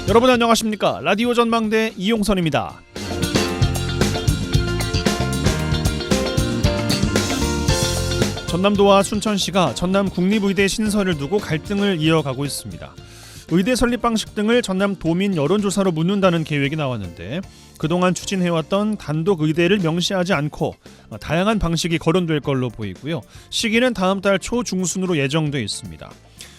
여러분 안녕하십니까? 라디오 전망대 이용선입니다. 전남도와 순천시가 전남 국립의대 신설을 두고 갈등을 이어가고 있습니다. 의대 설립 방식 등을 전남 도민 여론조사로 묻는다는 계획이 나왔는데 그동안 추진해왔던 단독 의대를 명시하지 않고 다양한 방식이 거론될 걸로 보이고요. 시기는 다음 달 초중순으로 예정돼 있습니다.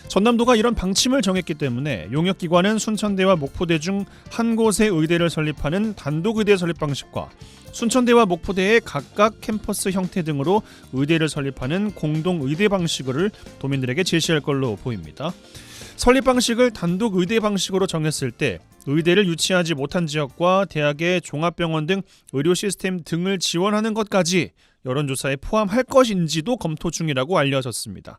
전남도가 이런 방침을 정했기 때문에 용역기관은 순천대와 목포대 중 한 곳에 의대를 설립하는 단독 의대 설립 방식과 순천대와 목포대의 각각 캠퍼스 형태 등으로 의대를 설립하는 공동 의대 방식을 도민들에게 제시할 걸로 보입니다. 설립 방식을 단독 의대 방식으로 정했을 때 의대를 유치하지 못한 지역과 대학의 종합병원 등 의료 시스템 등을 지원하는 것까지 여론조사에 포함할 것인지도 검토 중이라고 알려졌습니다.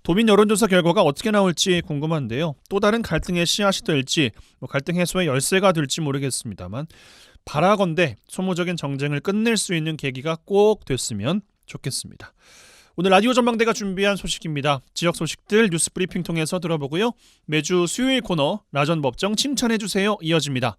도민 여론조사 결과가 어떻게 나올지 궁금한데요. 또 다른 갈등의 씨앗이 될지 갈등 해소의 열쇠가 될지 모르겠습니다만 바라건대 소모적인 정쟁을 끝낼 수 있는 계기가 꼭 됐으면 좋겠습니다. 오늘 라디오 전망대가 준비한 소식입니다. 지역 소식들 뉴스 브리핑 통해서 들어보고요. 매주 수요일 코너 라전 법정 칭찬해주세요 이어집니다.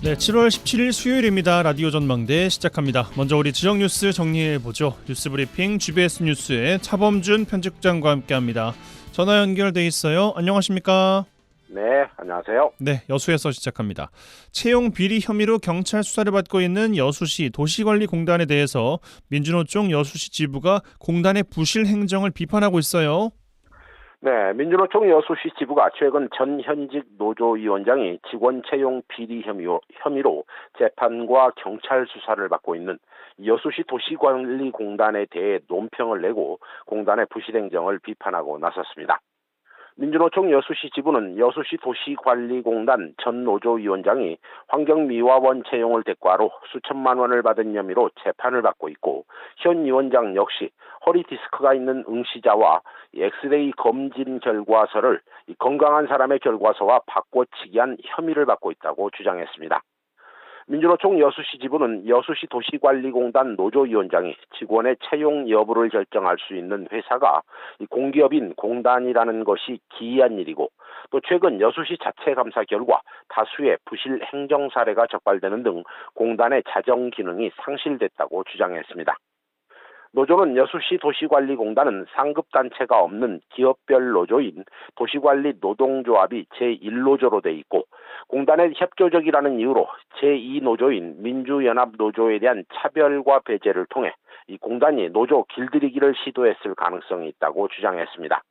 네, 7월 17일 수요일입니다. 라디오 전망대 시작합니다. 먼저 우리 지역 뉴스 정리해보죠. 뉴스 브리핑 GBS 뉴스의 차범준 편집장과 함께합니다. 전화 연결돼 있어요. 안녕하십니까? 네, 안녕하세요. 네, 여수에서 시작합니다. 채용 비리 혐의로 경찰 수사를 받고 있는 여수시 도시관리공단에 대해서 민주노총 여수시 지부가 공단의 부실 행정을 비판하고 있어요. 네, 민주노총 여수시 지부가 최근 전 현직 노조위원장이 직원 채용 비리 혐의로 재판과 경찰 수사를 받고 있는 여수시 도시관리공단에 대해 논평을 내고 공단의 부실 행정을 비판하고 나섰습니다. 민주노총 여수시 지부는 여수시 도시관리공단 전 노조위원장이 환경미화원 채용을 대가로 수천만 원을 받은 혐의로 재판을 받고 있고 현 위원장 역시 허리 디스크가 있는 응시자와 엑스레이 검진 결과서를 건강한 사람의 결과서와 바꿔치기 한 혐의를 받고 있다고 주장했습니다. 민주노총 여수시 지부는 여수시 도시관리공단 노조위원장이 직원의 채용 여부를 결정할 수 있는 회사가 공기업인 공단이라는 것이 기이한 일이고 또 최근 여수시 자체 감사 결과 다수의 부실 행정 사례가 적발되는 등 공단의 자정 기능이 상실됐다고 주장했습니다. 노조는 여수시 도시관리공단은 상급단체가 없는 기업별 노조인 도시관리 노동조합이 제1노조로 돼 있고 공단의 협조적이라는 이유로 제2노조인 민주연합노조에 대한 차별과 배제를 통해 이 공단이 노조 길들이기를 시도했을 가능성이 있다고 주장했습니다.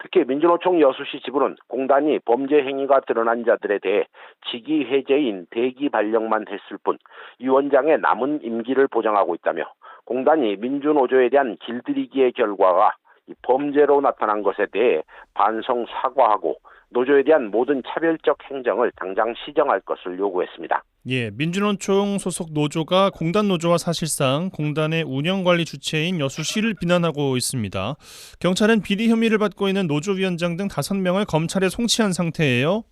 특히 민주노총 여수시 지부는 공단이 범죄 행위가 드러난 자들에 대해 직위 해제인 대기 발령만 했을 뿐 위원장의 남은 임기를 보장하고 있다며 공단이 민주노조에 대한 길들이기의 결과가 범죄로 나타난 것에 대해 반성 사과하고 노조에 대한 모든 차별적 행정을 당장 시정할 것을 요구했습니다. 예, 민주노총 소속 노조가 공단 노조와 사실상 공단의 운영관리 주체인 여수시를 비난하고 있습니다. 경찰은 비리 혐의를 받고 있는 노조위원장 등 5명을 검찰에 송치한 상태예요.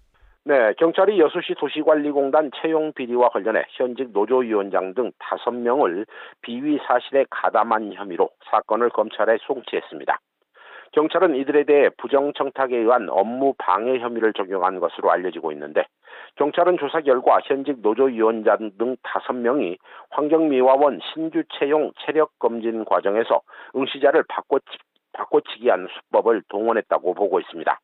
네, 경찰이 여수시 도시관리공단 채용 비리와 관련해 현직 노조위원장 등 5명을 비위 사실에 가담한 혐의로 사건을 검찰에 송치했습니다. 경찰은 이들에 대해 부정청탁에 의한 업무 방해 혐의를 적용한 것으로 알려지고 있는데 경찰은 조사 결과 현직 노조위원장 등 5명이 환경미화원 신규 채용 체력검진 과정에서 응시자를 바꿔치기 한 수법을 동원했다고 보고 있습니다.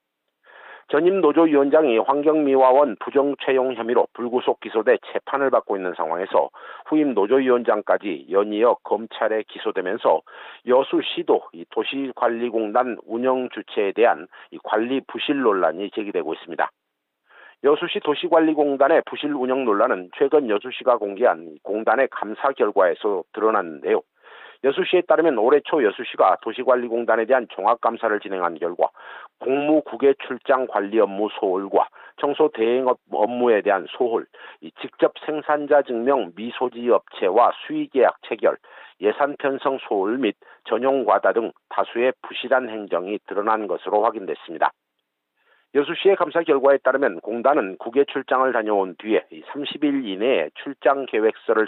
전임 노조위원장이 환경미화원 부정채용 혐의로 불구속 기소돼 재판을 받고 있는 상황에서 후임 노조위원장까지 연이어 검찰에 기소되면서 여수시도 이 도시관리공단 운영 주체에 대한 이 관리 부실 논란이 제기되고 있습니다. 여수시 도시관리공단의 부실 운영 논란은 최근 여수시가 공개한 공단의 감사 결과에서 드러났는데요. 여수시에 따르면 올해 초 여수시가 도시관리공단에 대한 종합감사를 진행한 결과 공무국외 출장 관리 업무 소홀과 청소 대행 업무에 대한 소홀, 직접 생산자 증명 미소지 업체와 수의계약 체결, 예산 편성 소홀 및 전용 과다 등 다수의 부실한 행정이 드러난 것으로 확인됐습니다. 여수시의 감사 결과에 따르면 공단은 국외 출장을 다녀온 뒤에 30일 이내에 출장 계획서를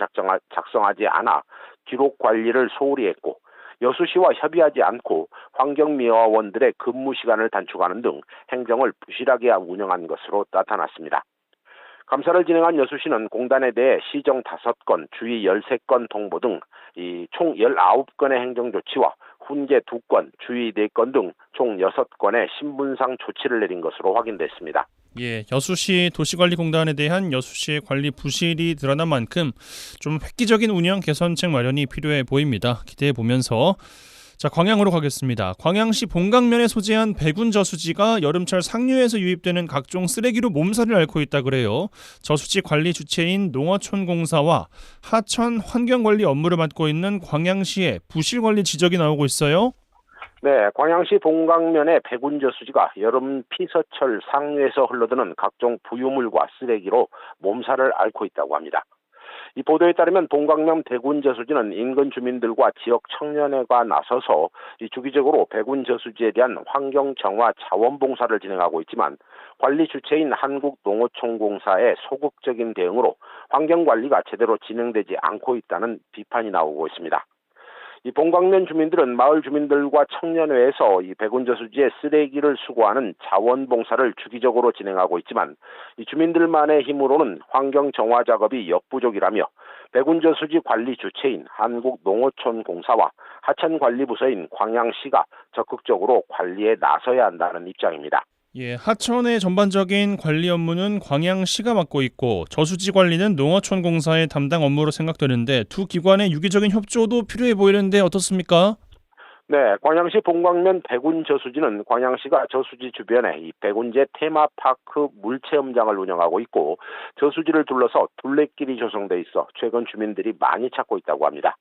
작성하지 않아 기록 관리를 소홀히 했고, 여수시와 협의하지 않고 환경미화원들의 근무 시간을 단축하는 등 행정을 부실하게 운영한 것으로 나타났습니다. 감사를 진행한 여수시는 공단에 대해 시정 5건, 주의 13건 통보 등 총 19건의 행정조치와 훈계 2건, 주의 4건 등 총 6건의 신분상 조치를 내린 것으로 확인됐습니다. 예, 여수시 도시관리공단에 대한 여수시의 관리 부실이 드러난 만큼 좀 획기적인 운영 개선책 마련이 필요해 보입니다. 기대해 보면서 자, 광양으로 가겠습니다. 광양시 본강면에 소재한 백운 저수지가 여름철 상류에서 유입되는 각종 쓰레기로 몸살을 앓고 있다 그래요. 저수지 관리 주체인 농어촌공사와 하천 환경관리 업무를 맡고 있는 광양시의 부실관리 지적이 나오고 있어요. 네, 광양시 본강면의 백운 저수지가 여름 피서철 상류에서 흘러드는 각종 부유물과 쓰레기로 몸살을 앓고 있다고 합니다. 이 보도에 따르면 본강면 백운 저수지는 인근 주민들과 지역 청년회가 나서서 주기적으로 백운 저수지에 대한 환경 정화 자원봉사를 진행하고 있지만, 관리 주체인 한국농어촌공사의 소극적인 대응으로 환경관리가 제대로 진행되지 않고 있다는 비판이 나오고 있습니다. 이 본강면 주민들은 마을 주민들과 청년회에서 이 백운 저수지에 쓰레기를 수거하는 자원봉사를 주기적으로 진행하고 있지만, 이 주민들만의 힘으로는 환경 정화 작업이 역부족이라며 백운 저수지 관리 주체인 한국농어촌공사와 하천관리부서인 광양시가 적극적으로 관리에 나서야 한다는 입장입니다. 예, 하천의 전반적인 관리 업무는 광양시가 맡고 있고 저수지 관리는 농어촌공사의 담당 업무로 생각되는데 두 기관의 유기적인 협조도 필요해 보이는데 어떻습니까? 네, 광양시 본광면 백운 저수지는 광양시가 저수지 주변에 이 백운제 테마파크 물체험장을 운영하고 있고, 저수지를 둘러서 둘레길이 조성돼 있어 최근 주민들이 많이 찾고 있다고 합니다.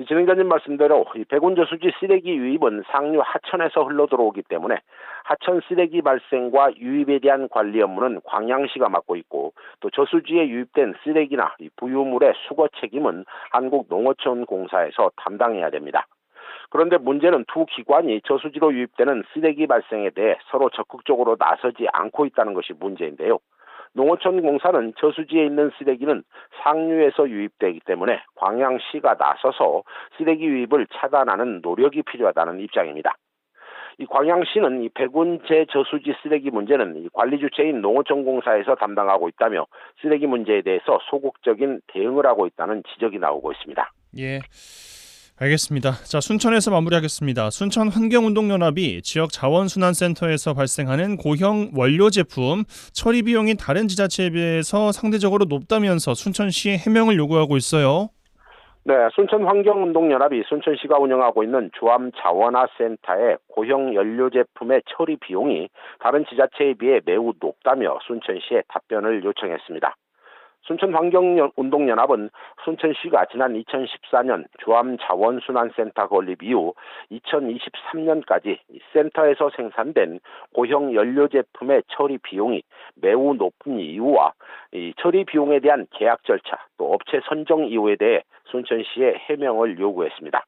이 진행자님 말씀대로 이 백운 저수지 쓰레기 유입은 상류 하천에서 흘러 들어오기 때문에 하천 쓰레기 발생과 유입에 대한 관리 업무는 광양시가 맡고 있고, 또 저수지에 유입된 쓰레기나 이 부유물의 수거 책임은 한국농어촌공사에서 담당해야 됩니다. 그런데 문제는 두 기관이 저수지로 유입되는 쓰레기 발생에 대해 서로 적극적으로 나서지 않고 있다는 것이 문제인데요. 농어촌공사는 저수지에 있는 쓰레기는 상류에서 유입되기 때문에 광양시가 나서서 쓰레기 유입을 차단하는 노력이 필요하다는 입장입니다. 이 광양시는 이 백운제 저수지 쓰레기 문제는 이 관리 주체인 농어촌공사에서 담당하고 있다며 쓰레기 문제에 대해서 소극적인 대응을 하고 있다는 지적이 나오고 있습니다. 예. 알겠습니다. 자, 순천에서 마무리하겠습니다. 순천환경운동연합이 지역 자원순환센터에서 발생하는 고형 원료 제품 처리 비용이 다른 지자체에 비해서 상대적으로 높다면서 순천시에 해명을 요구하고 있어요. 네, 순천환경운동연합이 순천시가 운영하고 있는 조암자원화센터의 고형 연료 제품의 처리 비용이 다른 지자체에 비해 매우 높다며 순천시에 답변을 요청했습니다. 순천환경운동연합은 순천시가 지난 2014년 조암자원순환센터 건립 이후 2023년까지 센터에서 생산된 고형 연료 제품의 처리 비용이 매우 높은 이유와 이 처리 비용에 대한 계약 절차, 또 업체 선정 이유에 대해 순천시에 해명을 요구했습니다.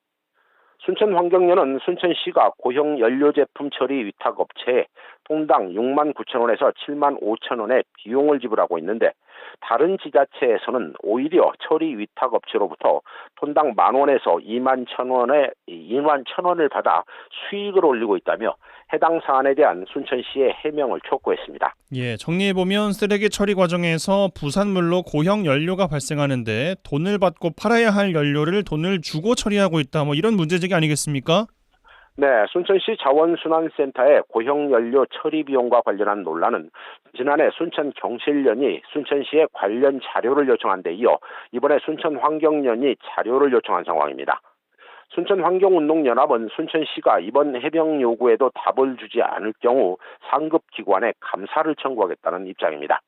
순천환경연은 순천시가 고형 연료 제품 처리 위탁 업체에 통당 6만 9천 원에서 7만 5천 원의 비용을 지불하고 있는데, 다른 지자체에서는 오히려 처리 위탁 업체로부터 톤당 10,000원에서 2만 1,000원을 받아 수익을 올리고 있다며 해당 사안에 대한 순천시의 해명을 촉구했습니다. 예, 정리해보면 쓰레기 처리 과정에서 부산물로 고형 연료가 발생하는데 돈을 받고 팔아야 할 연료를 돈을 주고 처리하고 있다. 뭐 이런 문제제기 아니겠습니까? 네, 순천시 자원순환센터의 고형 연료 처리 비용과 관련한 논란은 지난해 순천경실련이 순천시에 관련 자료를 요청한 데 이어 이번에 순천환경련이 자료를 요청한 상황입니다. 순천환경운동연합은 순천시가 이번 해명 요구에도 답을 주지 않을 경우 상급 기관에 감사를 청구하겠다는 입장입니다.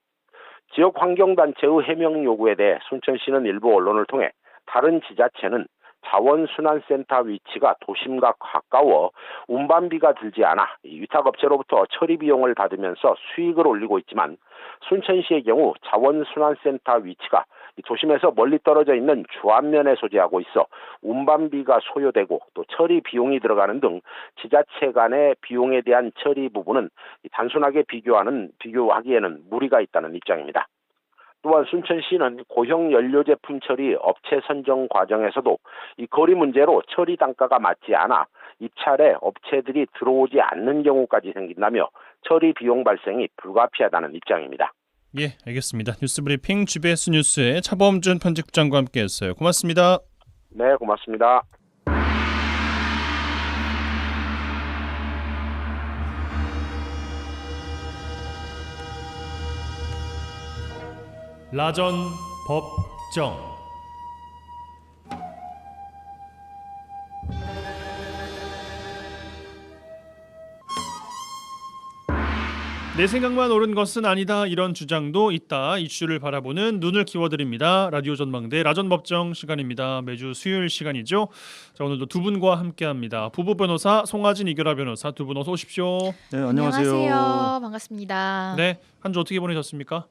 지역 환경단체의 해명 요구에 대해 순천시는 일부 언론을 통해 다른 지자체는 자원순환센터 위치가 도심과 가까워 운반비가 들지 않아 위탁업체로부터 처리 비용을 받으면서 수익을 올리고 있지만, 순천시의 경우 자원순환센터 위치가 도심에서 멀리 떨어져 있는 주안면에 소재하고 있어 운반비가 소요되고 또 처리 비용이 들어가는 등 지자체 간의 비용에 대한 처리 부분은 단순하게 비교하기에는 무리가 있다는 입장입니다. 또한 순천시는 고형 연료 제품 처리 업체 선정 과정에서도 이 거리 문제로 처리 단가가 맞지 않아 입찰에 업체들이 들어오지 않는 경우까지 생긴다며 처리 비용 발생이 불가피하다는 입장입니다. 예, 알겠습니다. 뉴스브리핑 GBS 뉴스의 차범준 편집장과 함께했어요. 고맙습니다. 네, 고맙습니다. 라전 법정. 내 생각만 옳은 것은 아니다, 이런 주장도 있다. 이슈를 바라보는 눈을 키워드립니다. 라디오 전망대 라전 법정 시간입니다. 매주 수요일 시간이죠. 자, 오늘도 두 분과 함께합니다. 부부 변호사 송하진, 이결아 변호사, 두 분 어서 오십시오. 네, 안녕하세요. 반갑습니다. 네, 한 주 어떻게 보내셨습니까?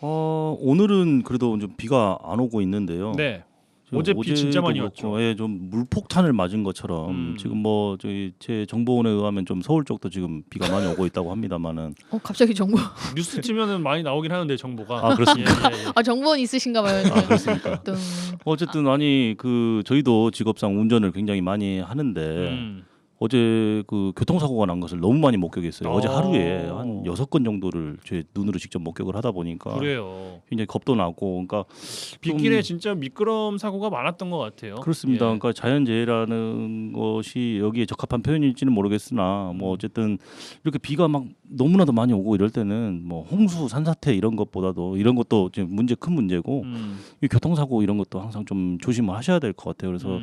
오늘은 그래도 좀 비가 안 오고 있는데요. 네, 어제 비 진짜 많이 왔죠. 예, 좀 물폭탄을 맞은 것처럼 지금 뭐 저희 제 정보원에 의하면 좀 서울 쪽도 지금 비가 많이 오고 있다고 합니다만은. 갑자기 정보. 뉴스 치면은 많이 나오긴 하는데 정보가. 아, 그렇습니까? 예. 정보원 있으신가 봐요. 그렇습니까? 어쨌든 아니 그 저희도 직업상 운전을 굉장히 많이 하는데 어제 그 교통사고가 난 것을 너무 많이 목격했어요. 어제 하루에 한 6건 정도를 제 눈으로 직접 목격을 하다 보니까 그래요. 굉장히 겁도 나고, 그러니까 빗길에 진짜 미끄럼 사고가 많았던 것 같아요. 그렇습니다. 예. 그러니까 자연재해라는 것이 여기에 적합한 표현일지는 모르겠으나 뭐 어쨌든 이렇게 비가 막 너무나도 많이 오고 이럴 때는 뭐 홍수, 산사태 이런 것보다도 이런 것도 지금 큰 문제고 이 교통사고 이런 것도 항상 좀 조심을 하셔야 될 것 같아요. 그래서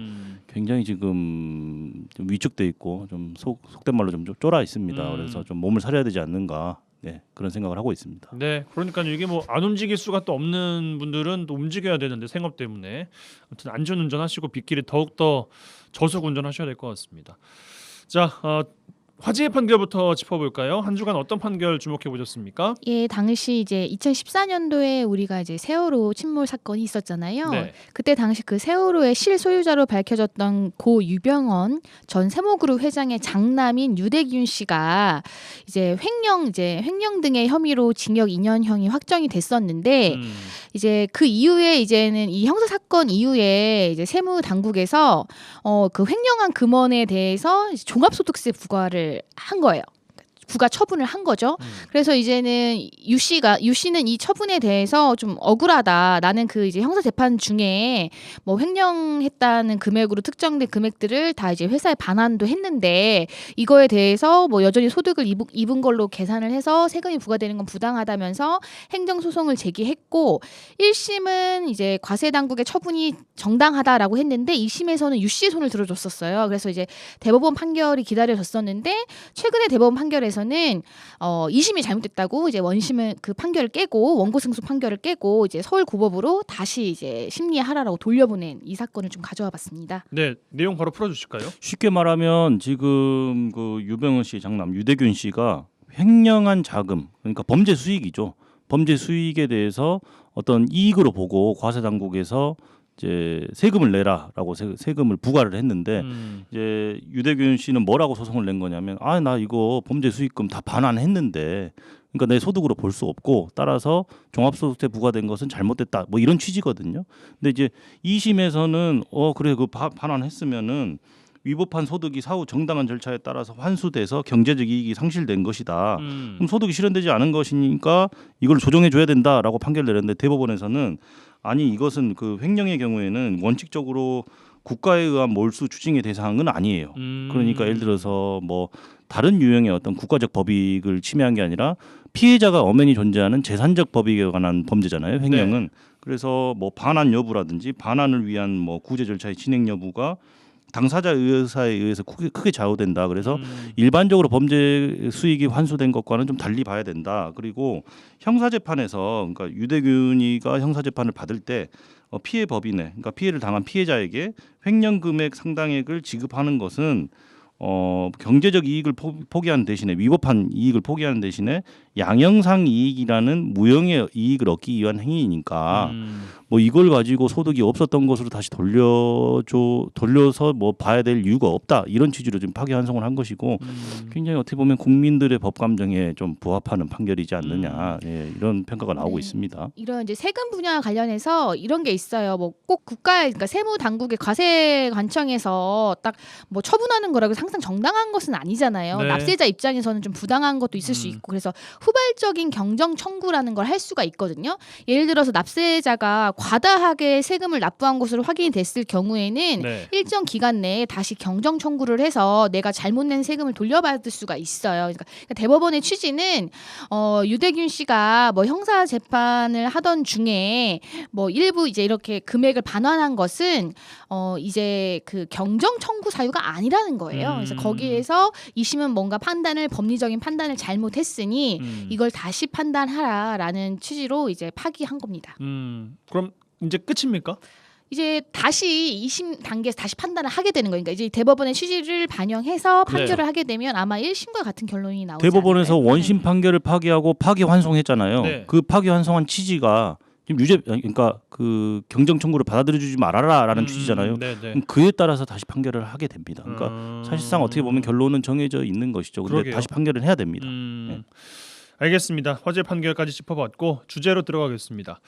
굉장히 지금 좀 위축돼 있고 좀 속된 말로 좀 쫄아 있습니다. 그래서 좀 몸을 사려야 되지 않는가, 네, 그런 생각을 하고 있습니다. 네, 그러니까 이게 뭐 안 움직일 수가 또 없는 분들은 또 움직여야 되는데 생업 때문에 아무튼 안전운전하시고 빗길에 더욱더 저속 운전하셔야 될 것 같습니다. 자, 화재의 판결부터 짚어볼까요? 한 주간 어떤 판결 주목해 보셨습니까? 예, 당시 이제 2014년도에 우리가 이제 세월호 침몰 사건이 있었잖아요. 네. 그때 당시 그 세월호의 실소유자로 밝혀졌던 고 유병언 전 세모그룹 회장의 장남인 유대균 씨가 이제 횡령 등의 혐의로 징역 2년형이 확정이 됐었는데 이제 그 이후에 이제는 이 형사 사건 이후에 이제 세무 당국에서 그 횡령한 금원에 대해서 종합소득세 부과를 한 거예요. 부가 처분을 한 거죠. 그래서 이제는 유 씨는 이 처분에 대해서 좀 억울하다. 나는 그 이제 형사 재판 중에 뭐 횡령했다는 금액으로 특정된 금액들을 다 이제 회사에 반환도 했는데 이거에 대해서 뭐 여전히 소득을 입은 걸로 계산을 해서 세금이 부과되는 건 부당하다면서 행정 소송을 제기했고 1심은 이제 과세 당국의 처분이 정당하다라고 했는데 2심에서는 유 씨의 손을 들어줬었어요. 그래서 이제 대법원 판결이 기다려졌었는데 최근에 대법원 판결에서 는 2심이 잘못됐다고 이제 원심은 그 판결을 깨고 원고 승소 판결을 깨고 이제 서울고법으로 다시 이제 심리하라라고 돌려보낸 이 사건을 좀 가져와봤습니다. 네, 내용 바로 풀어주실까요? 쉽게 말하면 지금 그 유병헌 씨 장남 유대균 씨가 횡령한 자금, 그러니까 범죄 수익이죠. 범죄 수익에 대해서 어떤 이익으로 보고 과세 당국에서 이제 세금을 내라라고 세금을 부과를 했는데 이제 유대균 씨는 뭐라고 소송을 낸 거냐면 나 이거 범죄 수익금 다 반환했는데 그러니까 내 소득으로 볼 수 없고 따라서 종합소득세 부과된 것은 잘못됐다, 뭐 이런 취지거든요. 근데 이제 2심에서는 그래 그 반환했으면은 위법한 소득이 사후 정당한 절차에 따라서 환수돼서 경제적 이익이 상실된 것이다. 그럼 소득이 실현되지 않은 것이니까 이걸 조정해 줘야 된다라고 판결을 내렸는데 대법원에서는 아니 이것은 그 횡령의 경우에는 원칙적으로 국가에 의한 몰수 추징의 대상은 아니에요. 그러니까 예를 들어서 뭐 다른 유형의 어떤 국가적 법익을 침해한 게 아니라 피해자가 엄연히 존재하는 재산적 법익에 관한 범죄잖아요. 횡령은. 네. 그래서 뭐 반환 여부라든지 반환을 위한 뭐 구제 절차의 진행 여부가 당사자 의사에 의해서 크게 좌우된다. 그래서 일반적으로 범죄 수익이 환수된 것과는 좀 달리 봐야 된다. 그리고 형사재판에서 그러니까 유대균이가 형사재판을 받을 때 피해 법인에 그러니까 피해를 당한 피해자에게 횡령 금액 상당액을 지급하는 것은 경제적 이익을 포기하는 대신에 위법한 이익을 포기하는 대신에 양형상 이익이라는 무형의 이익을 얻기 위한 행위니까 뭐 이걸 가지고 소득이 없었던 것으로 다시 돌려서 뭐 봐야 될 이유가 없다 이런 취지로 지금 파기환송을 한 것이고 굉장히 어떻게 보면 국민들의 법 감정에 좀 부합하는 판결이지 않느냐 예, 이런 평가가 나오고 있습니다. 이런 이제 세금 분야 관련해서 이런 게 있어요. 뭐 꼭 그러니까 세무 당국의 과세관청에서 딱 뭐 처분하는 거라고 항상 정당한 것은 아니잖아요. 네. 납세자 입장에서는 좀 부당한 것도 있을 수 있고 그래서 후발적인 경정 청구라는 걸 할 수가 있거든요. 예를 들어서 납세자가 과다하게 세금을 납부한 것으로 확인이 됐을 경우에는 네. 일정 기간 내에 다시 경정 청구를 해서 내가 잘못 낸 세금을 돌려받을 수가 있어요. 그러니까 대법원의 취지는 유대균 씨가 뭐 형사 재판을 하던 중에 뭐 일부 이제 이렇게 금액을 반환한 것은 이제 그 경정 청구 사유가 아니라는 거예요. 그래서 거기에서 2심은 뭔가 법리적인 판단을 잘못했으니 이걸 다시 판단하라라는 취지로 이제 파기한 겁니다. 그럼 이제 끝입니까? 이제 다시 2심 단계에서 다시 판단을 하게 되는 거니까 이제 대법원의 취지를 반영해서 판결을 네. 하게 되면 아마 1심과 같은 결론이 나오지 대법원에서 않을까요? 원심 판결을 파기하고 파기환송했잖아요. 네. 그 파기환송한 취지가 지금 그러니까 그 경정 청구를 받아들여주지 말아라라는 취지잖아요. 네, 네. 그럼 그에 따라서 다시 판결을 하게 됩니다. 그러니까 사실상 어떻게 보면 결론은 정해져 있는 것이죠. 근데 그러게요. 다시 판결을 해야 됩니다. 네. 알겠습니다. 화재 판결까지 짚어봤고 주제로 들어가겠습니다.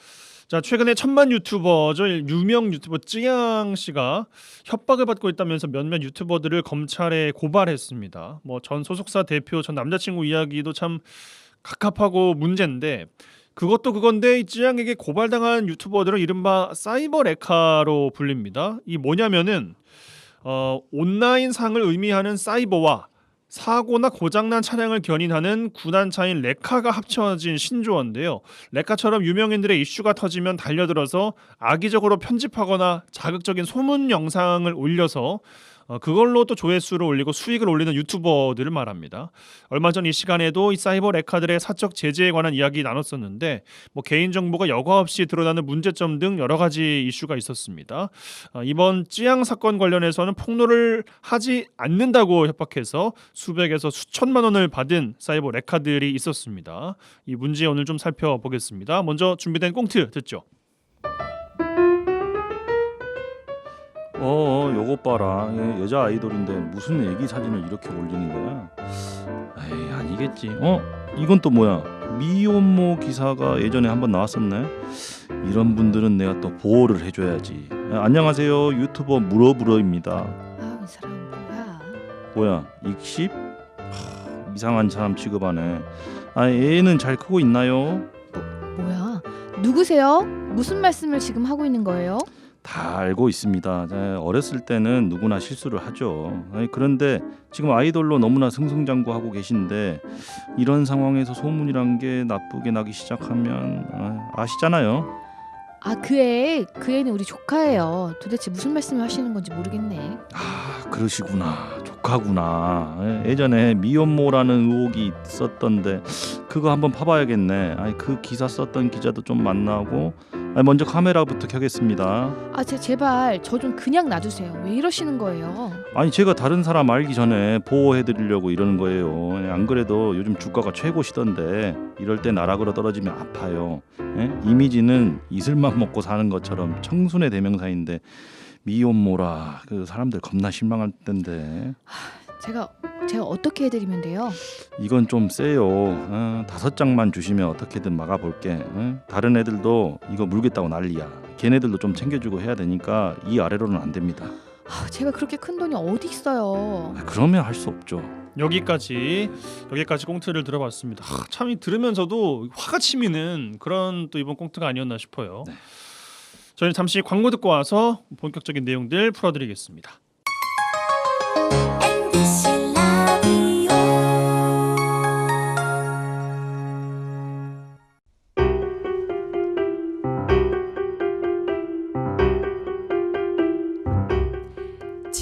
자, 최근에 천만 유튜버죠. 유명 유튜버 쯔양 씨가 협박을 받고 있다면서 몇몇 유튜버들을 검찰에 고발했습니다. 뭐 전 소속사 대표, 전 남자친구 이야기도 참 갑갑하고 문제인데 그것도 그건데 이 쯔양에게 고발당한 유튜버들은 이른바 사이버 레카로 불립니다. 이 뭐냐면은 온라인상을 의미하는 사이버와 사고나 고장난 차량을 견인하는 구단차인 레카가 합쳐진 신조어인데요. 레카처럼 유명인들의 이슈가 터지면 달려들어서 악의적으로 편집하거나 자극적인 소문 영상을 올려서 그걸로 또 조회수를 올리고 수익을 올리는 유튜버들을 말합니다. 얼마 전 이 시간에도 이 사이버 레카들의 사적 제재에 관한 이야기 나눴었는데 뭐 개인정보가 여과 없이 드러나는 문제점 등 여러 가지 이슈가 있었습니다. 이번 쯔양 사건 관련해서는 폭로를 하지 않는다고 협박해서 수백에서 수천만 원을 받은 사이버 레카들이 있었습니다. 이 문제 오늘 좀 살펴보겠습니다. 먼저 준비된 꽁트 듣죠. 요것 봐라. 여자 아이돌인데 무슨 애기 사진을 이렇게 올리는 거야? 에이, 아니겠지. 이건 또 뭐야? 미혼모 기사가 예전에 한번 나왔었네. 이런 분들은 내가 또 보호를 해줘야지. 안녕하세요, 유튜버 무러브러입니다. 이 사람은 뭐야? 익십? 이상한 사람 취급하네. 애는 잘 크고 있나요? 뭐야? 누구세요? 무슨 말씀을 지금 하고 있는 거예요? 다 알고 있습니다. 어렸을 때는 누구나 실수를 하죠. 그런데 지금 아이돌로 너무나 승승장구하고 계신데 이런 상황에서 소문이란 게 나쁘게 나기 시작하면 아시잖아요. 그 애는 우리 조카예요. 도대체 무슨 말씀을 하시는 건지 모르겠네. 그러시구나. 조카구나. 예전에 미혼모라는 의혹이 있었던데 그거 한번 파봐야겠네. 그 기사 썼던 기자도 좀 만나고 먼저 카메라부터 켜겠습니다. 제발 저 좀 그냥 놔두세요. 왜 이러시는 거예요? 제가 다른 사람 알기 전에 보호해드리려고 이러는 거예요. 안 그래도 요즘 주가가 최고시던데 이럴 때 나락으로 떨어지면 아파요. 이미지는 이슬만 먹고 사는 것처럼 청순의 대명사인데 미혼모라 그 사람들 겁나 실망할 텐데. 제가 어떻게 해드리면 돼요? 이건 좀 세요. 5장만 주시면 어떻게든 막아볼게. 다른 애들도 이거 물겠다고 난리야. 걔네들도 좀 챙겨주고 해야 되니까 이 아래로는 안 됩니다. 제가 그렇게 큰 돈이 어디 있어요? 그러면 할 수 없죠. 여기까지 꽁트를 들어봤습니다. 참 들으면서도 화가 치미는 그런 또 이번 꽁트가 아니었나 싶어요. 네. 저희는 잠시 광고 듣고 와서 본격적인 내용들 풀어드리겠습니다.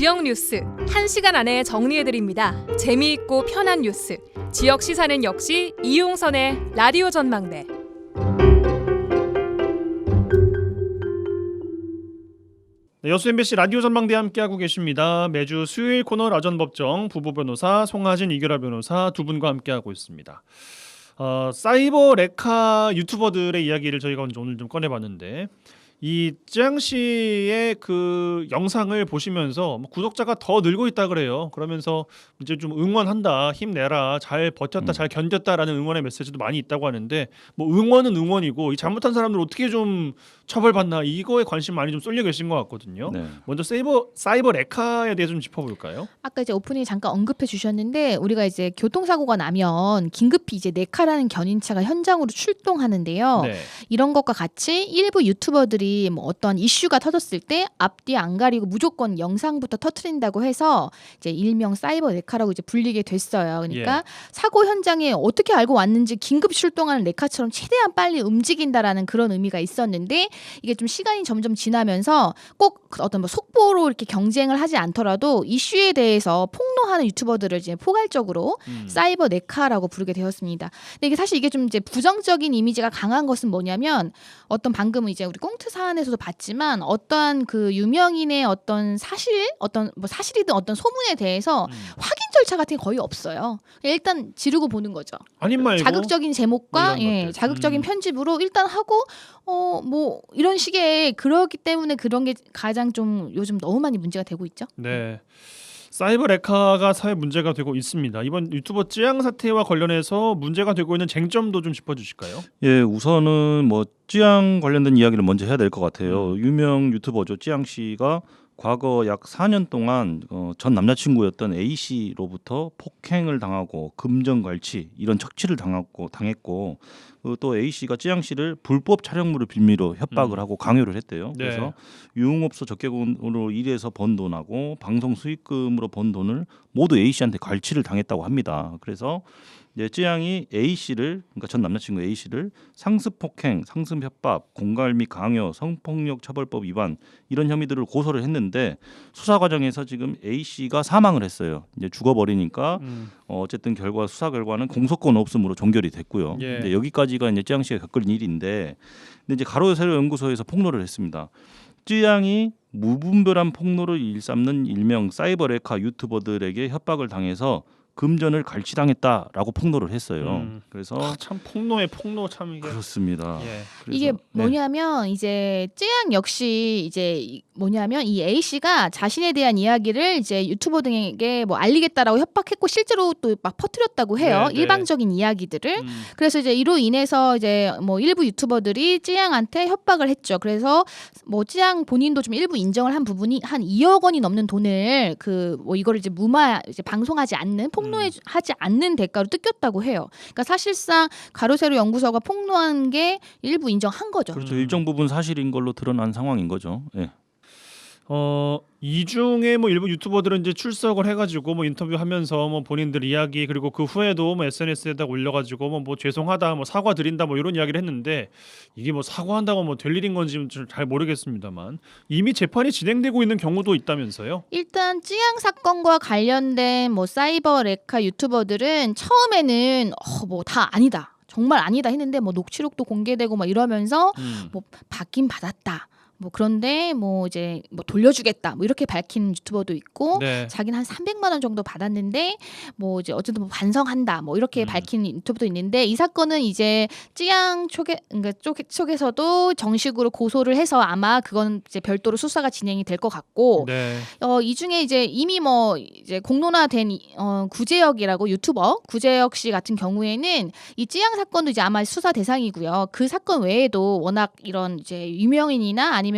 지역 뉴스 1시간 안에 정리해드립니다. 재미있고 편한 뉴스. 지역 시사는 역시 이용선의 라디오 전망대. 네, 여수 MBC 라디오 전망대 함께하고 계십니다. 매주 수요일 코너 라전법정 부부 변호사 송하진 이규라 변호사 두 분과 함께하고 있습니다. 사이버 레카 유튜버들의 이야기를 저희가 오늘 좀 꺼내봤는데 이 쯔양 씨의 그 영상을 보시면서 구독자가 더 늘고 있다 그래요. 그러면서 이제 좀 응원한다, 힘내라, 잘 버텼다, 잘 견뎠다라는 응원의 메시지도 많이 있다고 하는데 뭐 응원은 응원이고 이 잘못한 사람들 어떻게 좀 처벌받나 이거에 관심 많이 좀 쏠려 계신 것 같거든요. 네. 먼저 사이버 레카에 대해서 좀 짚어볼까요? 아까 이제 오프닝 잠깐 언급해 주셨는데 우리가 이제 교통사고가 나면 긴급히 이제 네카라는 견인차가 현장으로 출동하는데요. 네. 이런 것과 같이 일부 유튜버들이 뭐 어떤 이슈가 터졌을 때 앞뒤 안 가리고 무조건 영상부터 터트린다고 해서 이제 일명 사이버 네카라고 이제 불리게 됐어요. 그러니까 사고 현장에 어떻게 알고 왔는지 긴급 출동하는 네카처럼 최대한 빨리 움직인다라는 그런 의미가 있었는데 이게 좀 시간이 점점 지나면서 꼭 어떤 뭐 속보로 이렇게 경쟁을 하지 않더라도 이슈에 대해서 폭로하는 유튜버들을 이제 포괄적으로 사이버 네카라고 부르게 되었습니다. 근데 이게 사실 이게 좀 이제 부정적인 이미지가 강한 것은 뭐냐면 어떤 방금 이제 우리 꽁트 사안에서도 봤지만 어떠한 그 유명인의 어떤 어떤 뭐 사실이든 어떤 소문에 대해서 확인 절차 같은 게 거의 없어요. 일단 지르고 보는 거죠. 아님 말고 자극적인 제목과 뭐 이런 것들. 자극적인 편집으로 일단 하고 뭐 이런 식의 그러기 때문에 그런 게 가장 좀 요즘 너무 많이 문제가 되고 있죠. 네. 사이버 레카가 사회 문제가 되고 있습니다. 이번 유튜버 쯔양 사태와 관련해서 문제가 되고 있는 쟁점도 좀 짚어주실까요? 예, 우선은 뭐 쯔양 관련된 이야기를 먼저 해야 될 것 같아요. 유명 유튜버죠. 쯔양 씨가 과거 약 4년 동안 전 남자친구였던 A 씨로부터 폭행을 당하고 금전갈취 이런 착취를 당했고 또 A 씨가 쯔양 씨를 불법 촬영물을 빌미로 협박을 하고 강요를 했대요. 네. 그래서 유흥업소 접객으로 일해서 번 돈하고 방송 수익금으로 번 돈을 모두 A 씨한테 갈취를 당했다고 합니다. 그래서 이제 쯔양이 A 씨를 그러니까 전 남자친구 A 씨를 상습 폭행, 상습 협박, 공갈 및 강요, 성폭력 처벌법 위반 이런 혐의들을 고소를 했는데 수사 과정에서 지금 A 씨가 사망을 했어요. 이제 죽어버리니까 어쨌든 수사 결과는 공소권 없음으로 종결이 됐고요. 예. 이제 여기까지가 이제 쯔양 씨가 겪은 일인데, 근데 이제 가로세로 연구소에서 폭로를 했습니다. 쯔양이 무분별한 폭로를 일삼는 일명 사이버 레카 유튜버들에게 협박을 당해서 금전을 갈취당했다라고 폭로를 했어요. 그래서 참 폭로의 폭로 참 이게 그렇습니다. 예. 그래서, 이게 네. 뭐냐면 이제 쯔양 역시 이제 뭐냐면 이 A 씨가 자신에 대한 이야기를 이제 유튜버 등에게 뭐 알리겠다라고 협박했고 실제로 또 막 퍼뜨렸다고 해요. 네, 네. 일방적인 이야기들을. 그래서 이제 이로 인해서 이제 뭐 일부 유튜버들이 쯔양한테 협박을 했죠. 그래서 뭐 쯔양 본인도 좀 일부 인정을 한 부분이 한 2억 원이 넘는 돈을 그 뭐 이거를 이제 이제 방송하지 않는 폭로하지 않는 대가로 뜯겼다고 해요. 그러니까 사실상 가로세로 연구소가 폭로한 게 일부 인정한 거죠. 그렇죠. 일정 부분 사실인 걸로 드러난 상황인 거죠. 예. 이 중에 뭐 일부 유튜버들은 이제 출석을 해가지고 뭐 인터뷰하면서 뭐 본인들 이야기 그리고 그 후에도 뭐 SNS에다 올려가지고 뭐 죄송하다 뭐 사과드린다 뭐 이런 이야기를 했는데 이게 뭐 사과한다고 뭐 될 일인 건지 잘 모르겠습니다만 이미 재판이 진행되고 있는 경우도 있다면서요? 일단 쯔양 사건과 관련된 뭐 사이버 레카 유튜버들은 처음에는 뭐 다 아니다. 정말 아니다 했는데 뭐 녹취록도 공개되고 막 이러면서 뭐 받긴 받았다. 뭐 그런데 뭐 이제 뭐 돌려주겠다 뭐 이렇게 밝힌 유튜버도 있고 네. 자기는 한 300만 원 정도 받았는데 뭐 이제 어쨌든 뭐 반성한다 뭐 이렇게 밝힌 유튜버도 있는데 이 사건은 이제 쯔양 쪽에서도 정식으로 고소를 해서 아마 그건 이제 별도로 수사가 진행이 될 것 같고 네. 이 중에 이제 이미 뭐 이제 공론화된 구재혁이라고 유튜버 구재혁 씨 같은 경우에는 이 쯔양 사건도 이제 아마 수사 대상이고요. 그 사건 외에도 워낙 이런 이제 유명인이나 아니면은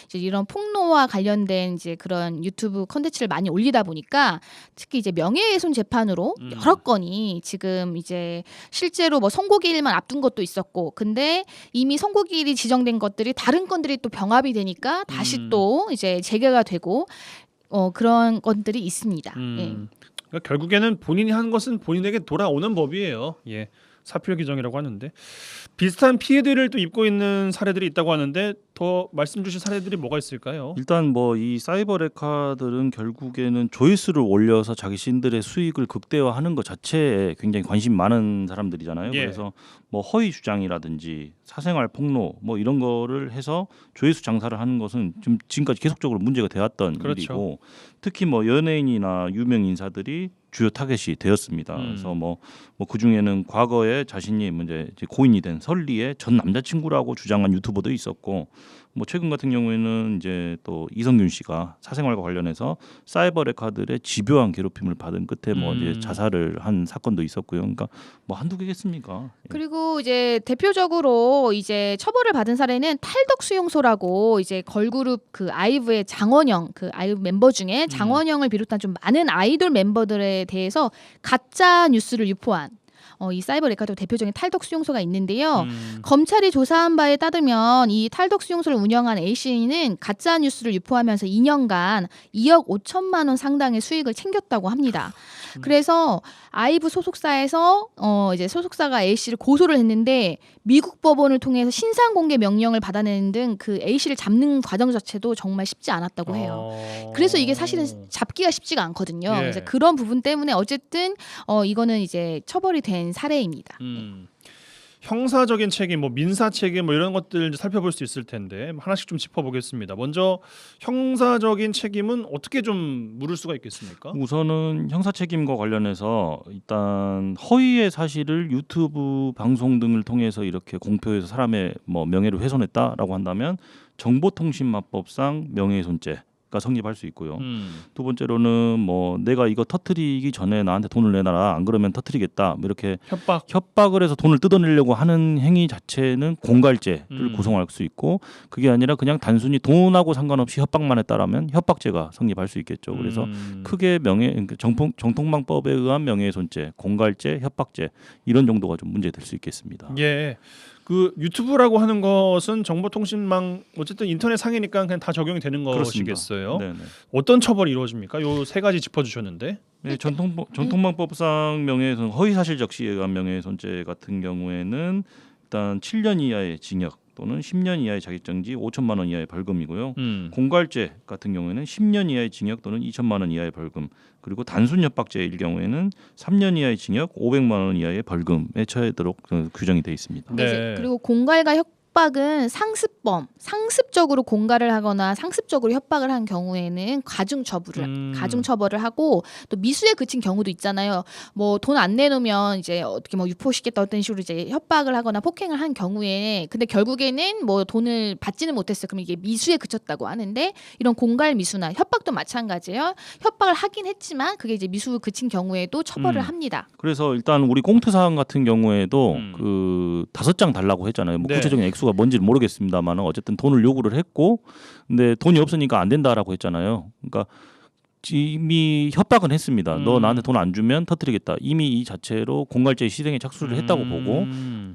이제 이런 폭로와 관련된 이제 그런 유튜브 콘텐츠를 많이 올리다 보니까 특히 이제 명예훼손 재판으로 여러 건이 지금 이제 실제로 뭐 선고기일만 앞둔 것도 있었고, 근데 이미 선고기일이 지정된 것들이 다른 건들이 또 병합이 되니까 다시 또 이제 재개가 되고 그런 건들이 있습니다. 예. 그러니까 결국에는 본인이 한 것은 본인에게 돌아오는 법이에요. 예. 사표 규정이라고 하는데 비슷한 피해들을 또 입고 있는 사례들이 있다고 하는데 더 말씀 주신 사례들이 뭐가 있을까요? 일단 뭐 이 사이버 레카들은 결국에는 조회수를 올려서 자신들의 수익을 극대화하는 것 자체에 굉장히 관심 많은 사람들이잖아요. 예. 그래서 뭐 허위 주장이라든지 사생활 폭로 뭐 이런 거를 해서 조회수 장사를 하는 것은 지금까지 계속적으로 문제가 되었던 그렇죠. 일이고, 특히 뭐 연예인이나 유명 인사들이 주요 타겟이 되었습니다. 그래서 뭐 그 중에는 과거에 자신이 이제 고인이 된 설리의 전 남자친구라고 주장한 유튜버도 있었고, 뭐 최근 같은 경우에는 이제 또 이성균 씨가 사생활과 관련해서 사이버 레카들의 집요한 괴롭힘을 받은 끝에 뭐 이제 자살을 한 사건도 있었고요. 그러니까 뭐 한두 개겠습니까? 예. 그리고 이제 대표적으로 이제 처벌을 받은 사례는 탈덕 수용소라고 이제 걸그룹 그 아이브의 장원영 그 아이브 멤버 중에 장원영을 비롯한 좀 많은 아이돌 멤버들에 대해서 가짜 뉴스를 유포한 이 사이버 레카도 대표적인 탈덕 수용소가 있는데요. 검찰이 조사한 바에 따르면 이 탈덕 수용소를 운영한 A 씨는 가짜 뉴스를 유포하면서 2년간 2억 5천만 원 상당의 수익을 챙겼다고 합니다. 그래서 아이브 소속사에서 이제 소속사가 A 씨를 고소를 했는데 미국 법원을 통해서 신상 공개 명령을 받아내는 등 그 A 씨를 잡는 과정 자체도 정말 쉽지 않았다고 해요. 그래서 이게 사실은 잡기가 쉽지가 않거든요. 예. 그래서 그런 부분 때문에 어쨌든 이거는 이제 처벌이 된 사례입니다. 형사적인 책임, 뭐 민사 책임, 뭐 이런 것들 살펴볼 수 있을 텐데 하나씩 좀 짚어보겠습니다. 먼저 형사적인 책임은 어떻게 좀 물을 수가 있겠습니까? 우선은 형사 책임과 관련해서 일단 허위의 사실을 유튜브 방송 등을 통해서 이렇게 공표해서 사람의 뭐 명예를 훼손했다라고 한다면 정보통신망법상 명예훼손죄가 성립할 수 있고요. 두 번째로는 뭐 내가 이거 터트리기 전에 나한테 돈을 내놔라, 안 그러면 터트리겠다, 뭐 이렇게 협박을 해서 돈을 뜯어내려고 하는 행위 자체는 공갈죄를 구성할 수 있고, 그게 아니라 그냥 단순히 돈하고 상관없이 협박만 했다라면 협박죄가 성립할 수 있겠죠. 그래서 크게 정통망법에 의한 명예훼손죄, 공갈죄, 협박죄 이런 정도가 좀 문제될 수 있겠습니다. 예. 그 유튜브라고 하는 것은 정보통신망 어쨌든 인터넷 상이니까 그냥 다 적용이 되는 것이겠어요. 네네. 어떤 처벌이 이루어집니까? 요 세 가지 짚어주셨는데. 네, 정통망법상 명예훼손, 허위사실 적시에 의한 명예훼손죄 같은 경우에는 일단 7년 이하의 징역 또는 10년 이하의 자격정지, 5천만 원 이하의 벌금이고요. 공갈죄 같은 경우에는 10년 이하의 징역 또는 2천만 원 이하의 벌금, 그리고 단순 협박죄일 경우에는 3년 이하의 징역, 500만 원 이하의 벌금에 처해도록 규정이 되어 있습니다. 네. 그리고 공갈과 협박은 상습적으로 공갈을 하거나 상습적으로 협박을 한 경우에는 가중처벌을 하고, 또 미수에 그친 경우도 있잖아요. 뭐 돈 안 내놓으면 이제 어떻게 뭐 유포시켰다 어떤 식으로 이제 협박을 하거나 폭행을 한 경우에, 근데 결국에는 뭐 돈을 받지는 못했어요. 그럼 이게 미수에 그쳤다고 하는데, 이런 공갈 미수나 협박도 마찬가지예요. 협박을 하긴 했지만 그게 이제 미수 그친 경우에도 처벌을 합니다. 그래서 일단 우리 꽁트 사항 같은 경우에도 그 5장 달라고 했잖아요. 뭐 네. 구체적인 액수가 뭔지는 모르겠습니다만 어쨌든 돈을 요구를 했고, 근데 돈이 없으니까 안 된다라고 했잖아요. 그러니까 이미 협박은 했습니다. 너 나한테 돈 안 주면 터뜨리겠다. 이미 이 자체로 공갈죄 시행에 착수를 했다고 보고,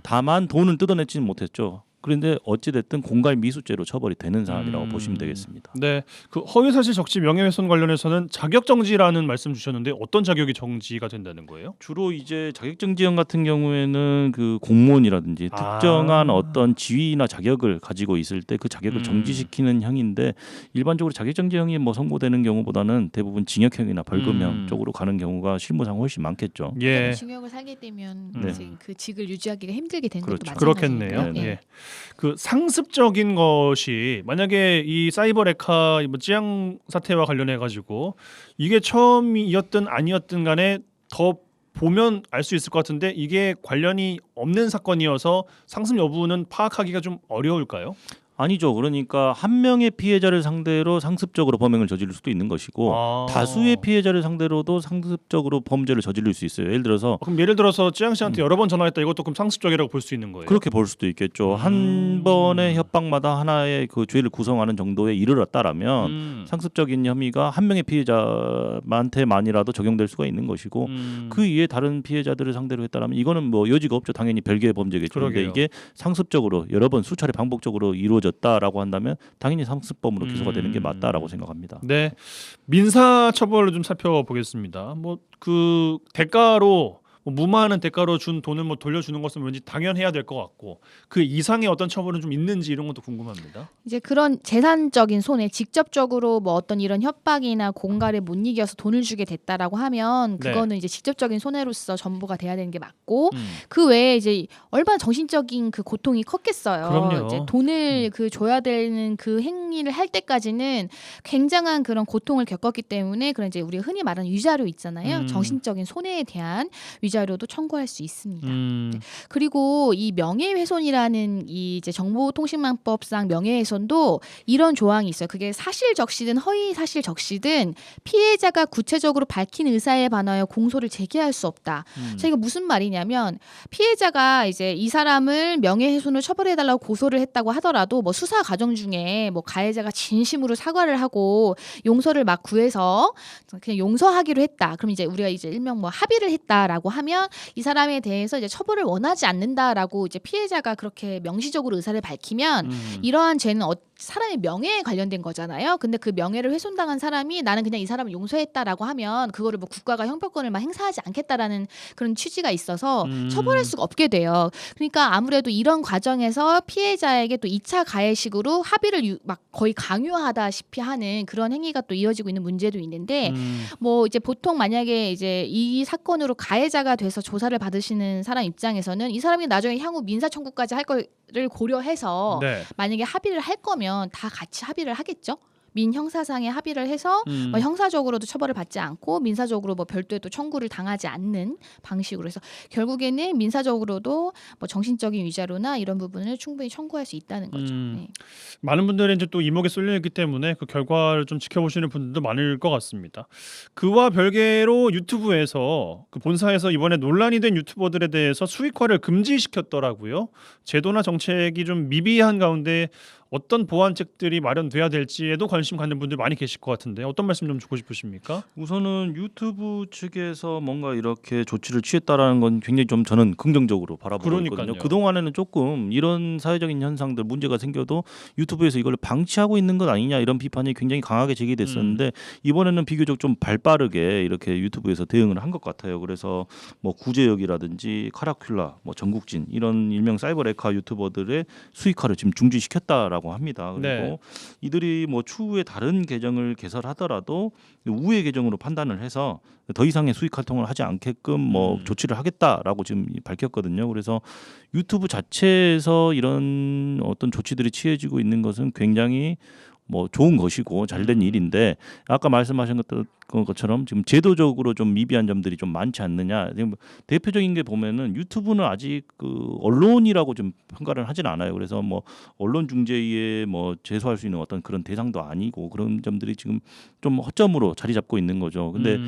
다만 돈은 뜯어내지는 못했죠. 그런데 어찌됐든 공갈 미수죄로 처벌이 되는 사안이라고 보시면 되겠습니다. 네, 그 허위사실 적시 명예훼손 관련해서는 자격정지라는 말씀 주셨는데 어떤 자격이 정지가 된다는 거예요? 주로 이제 자격정지형 같은 경우에는 그 공무원이라든지 특정한 어떤 지위나 자격을 가지고 있을 때 그 자격을 정지시키는 형인데, 일반적으로 자격정지형이 뭐 선고되는 경우보다는 대부분 징역형이나 벌금형 쪽으로 가는 경우가 실무상 훨씬 많겠죠. 예, 징역을 살게 되면 네. 이제 그 직을 유지하기가 힘들게 되는 그렇죠. 것도 마찬가지고요. 그렇겠네요. 네. 예. 그 상습적인 것이 만약에 이 사이버 레카 뭐 찌양 사태와 관련해 가지고 이게 처음이었든 아니었든 간에 더 보면 알 수 있을 것 같은데, 이게 관련이 없는 사건이어서 상습 여부는 파악하기가 좀 어려울까요? 아니죠. 그러니까 한 명의 피해자를 상대로 상습적으로 범행을 저지를 수도 있는 것이고, 다수의 피해자를 상대로도 상습적으로 범죄를 저지를 수 있어요. 예를 들어서 그럼 예를 들어서 찌양 씨한테 여러 번 전화했다, 이것도 그럼 상습적이라고 볼 수 있는 거예요? 그렇게 볼 수도 있겠죠. 한 번의 협박마다 하나의 그 죄를 구성하는 정도에 이르렀다라면 상습적인 혐의가 한 명의 피해자한테만이라도 적용될 수가 있는 것이고, 그 이외에 다른 피해자들을 상대로 했다라면 이거는 뭐 여지가 없죠. 당연히 별개의 범죄겠죠. 그런데 이게 상습적으로 여러 번 수차례 반복적으로 이루어졌다라고 한다면 당연히 상습범으로 기소가 되는 게 맞다라고 생각합니다. 네, 민사 처벌을 좀 살펴보겠습니다. 뭐 그 대가로 뭐 무마하는 대가로 준 돈을 뭐 돌려주는 것은 왠지 당연해야 될 것 같고 그 이상의 어떤 처벌은 좀 있는지 이런 것도 궁금합니다. 이제 그런 재산적인 손해, 직접적으로 뭐 어떤 이런 협박이나 공갈에 못 이겨서 돈을 주게 됐다라고 하면 네. 그거는 이제 직접적인 손해로서 전부가 돼야 되는 게 맞고, 음. 그 외에 이제 얼마나 정신적인 그 고통이 컸겠어요. 그럼요. 이제 돈을 그 줘야 되는 그 행위를 할 때까지는 굉장한 그런 고통을 겪었기 때문에, 그런 이제 우리가 흔히 말하는 위자료 있잖아요. 정신적인 손해에 대한 위자료도 청구할 수 있습니다. 그리고 이 명예훼손이라는 이 이제 정보통신망법상 명예훼손도 이런 조항이 있어요. 그게 사실적시든 허위사실적시든 피해자가 구체적으로 밝힌 의사에 반하여 공소를 제기할 수 없다. 자, 이거 무슨 말이냐면, 피해자가 이제 이 사람을 명예훼손을 처벌해달라고 고소를 했다고 하더라도 뭐 수사 과정 중에 뭐 가해자가 진심으로 사과를 하고 용서를 막 구해서 그냥 용서하기로 했다. 그럼 이제 우리가 이제 일명 뭐 합의를 했다라고 하면 이 사람에 대해서 이제 처벌을 원하지 않는다라고 이제 피해자가 그렇게 명시적으로 의사를 밝히면 이러한 죄는 사람의 명예에 관련된 거잖아요. 근데 그 명예를 훼손당한 사람이 나는 그냥 이 사람을 용서했다라고 하면 그거를 뭐 국가가 형평권을 막 행사하지 않겠다라는 그런 취지가 있어서 처벌할 수가 없게 돼요. 그러니까 아무래도 이런 과정에서 피해자에게 또 2차 가해식으로 합의를 막 거의 강요하다시피 하는 그런 행위가 또 이어지고 있는 문제도 있는데, 뭐 이제 보통 만약에 이제 이 사건으로 가해자가 돼서 조사를 받으시는 사람 입장에서는 이 사람이 나중에 향후 민사 청구까지 할 거를 고려해서 네. 만약에 합의를 할 거면 다 같이 합의를 하겠죠. 민형사상에 합의를 해서 뭐 형사적으로도 처벌을 받지 않고 민사적으로 뭐 별도의 또 청구를 당하지 않는 방식으로 해서 결국에는 민사적으로도 뭐 정신적인 위자료나 이런 부분을 충분히 청구할 수 있다는 거죠. 네. 많은 분들이 이제 또 이목에 쏠려 있기 때문에 그 결과를 좀 지켜보시는 분들도 많을 것 같습니다. 그와 별개로 유튜브에서 그 본사에서 이번에 논란이 된 유튜버들에 대해서 수익화를 금지시켰더라고요. 제도나 정책이 좀 미비한 가운데 어떤 보완책들이 마련돼야 될지에도 관심 갖는 분들 많이 계실 것 같은데 어떤 말씀 좀 주고 싶으십니까? 우선은 유튜브 측에서 뭔가 이렇게 조치를 취했다라는 건 굉장히 좀 저는 긍정적으로 바라보고 그러니까요. 있거든요. 그동안에는 조금 이런 사회적인 현상들 문제가 생겨도 유튜브에서 이걸 방치하고 있는 것 아니냐 이런 비판이 굉장히 강하게 제기됐었는데 이번에는 비교적 좀 발빠르게 이렇게 유튜브에서 대응을 한 것 같아요. 그래서 뭐 구제역이라든지 카라큘라, 뭐 전국진 이런 일명 사이버 레카 유튜버들의 수익화를 지금 중지시켰다라고 합니다. 그리고 네. 이들이 뭐 추후에 다른 계정을 개설하더라도 우회 계정으로 판단을 해서 더 이상의 수익 활동을 하지 않게끔 뭐 조치를 하겠다라고 지금 밝혔거든요. 그래서 유튜브 자체에서 이런 어떤 조치들이 취해지고 있는 것은 굉장히 뭐 좋은 것이고 잘된 일인데, 아까 말씀하신 것처럼 지금 제도적으로 좀 미비한 점들이 좀 많지 않느냐. 지금 대표적인 게 보면은 유튜브는 아직 그 언론이라고 좀 평가를 하진 않아요. 그래서 뭐 언론 중재위에 뭐 제소할 수 있는 어떤 그런 대상도 아니고 그런 점들이 지금 좀 허점으로 자리 잡고 있는 거죠. 근데